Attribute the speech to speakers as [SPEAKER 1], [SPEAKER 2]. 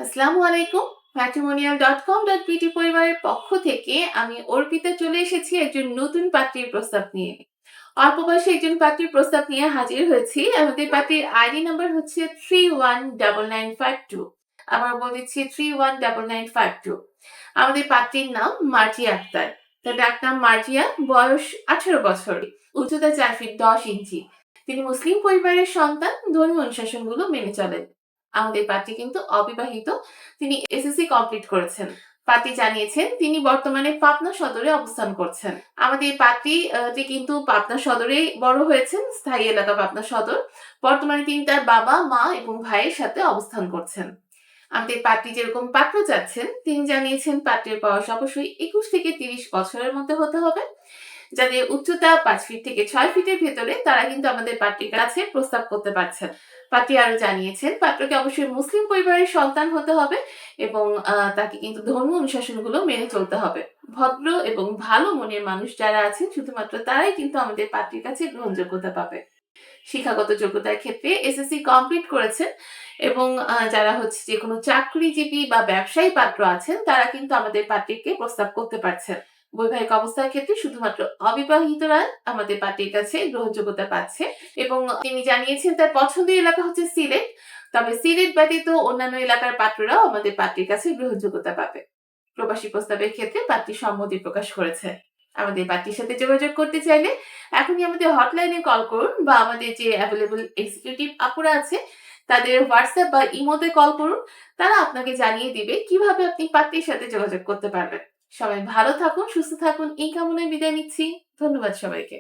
[SPEAKER 1] আসসালামু আলাইকুম। matrimonial.com.pt পরিবারের পক্ষ থেকে আমি অর্পিতা চলে এসেছি একজন নতুন পাত্রীর প্রস্তাব নিয়ে। অল্প বয়সী একজন পাত্রীর প্রস্তাব নিয়ে হাজির হয়েছি। আমাদের পাত্রীর আইডি নাম্বার হচ্ছে 319952। আবার বলে দিচ্ছি 319952। আমাদের পাত্রীর নাম মার্জিয়া আক্তার। তার ডাকনাম মার্জিয়া, বয়স 18 বছর, উচ্চতা 4 ফিট 10 ইঞ্চি। তিনি মুসলিম পরিবারের সন্তান, ধর্মীয় অনুশাসনগুলো মেনে চলেন। আমাদের পাত্রী কিন্তু অবিবাহিত। তিনি এসএসসি কমপ্লিট করেছেন। পাত্রী জানিয়েছেন তিনি বর্তমানে পাবনা সদরে অবস্থান করছেন। আমাদের পাত্রী টি কিন্তু পাবনা সদরেই বড় হয়েছেন, স্থায়ী এলাকা পাবনা সদর। বর্তমানে তিনি তার বাবা, মা এবং ভাইয়ের সাথে অবস্থান করছেন। আমাদের পাত্রী যেরকম পাত্র চাচ্ছেন, তিনি জানিয়েছেন পাত্রের বয়স অবশ্যই 21 থেকে 30 বছরের মধ্যে হতে হবে। যাদের উচ্চতা 5 ফিট থেকে 6 ফিটের ভেতরে, তারা কিন্তু আমাদের পাত্রীর কাছে প্রস্তাব করতে পারছেন। পাত্রী আরো জানিয়েছেন পাত্রকে অবশ্যই মুসলিম পরিবারের সন্তান হতে হবে এবং তাকে কিন্তু ধর্ম অনুশাসনগুলো মেনে চলতে হবে। ভদ্র এবং ভালো মনের মানুষ যারা আছেন শুধুমাত্র তারাই কিন্তু আমাদের পাত্রীর কাছে গ্রহণযোগ্যতা পাবে। শিক্ষাগত যোগ্যতার ক্ষেত্রে এসএসসি কমপ্লিট করেছেন এবং যারা হচ্ছে যেকোনো চাকরিজীবী বা ব্যবসায়ী পাত্র আছেন, তারা কিন্তু আমাদের পাত্রীকে প্রস্তাব করতে পারছেন। বৈবাহিক অবস্থার ক্ষেত্রে শুধুমাত্র অবিবাহিতরা আমাদের পাত্রীর কাছে গ্রহণযোগ্যতা পাচ্ছে এবং তিনি জানিয়েছেন তার পছন্দের এলাকা হচ্ছে সিলেট। তবে সিলেট ব্যতীত অন্যান্য এলাকার পাত্ররাও আমাদের পাত্রীর কাছে গ্রহণযোগ্যতা পাবে। প্রবাসী প্রস্তাবের ক্ষেত্রে পাত্রী সম্মতি প্রকাশ করেছে। আমাদের পাত্রীর সাথে যোগাযোগ করতে চাইলে এখনই আমাদের হটলাইনে কল করুন বা আমাদের যে অ্যাভেলেবল এক্সিকিউটিভ আপুরা আছে তাদের হোয়াটসঅ্যাপ বা ইমোতে কল করুন। তারা আপনাকে জানিয়ে দিবে কিভাবে আপনি পাত্রীর সাথে যোগাযোগ করতে পারবেন। সবাই ভালো থাকুন, সুস্থ থাকুন এই কামনায় বিদায় নিচ্ছি। ধন্যবাদ সবাইকে।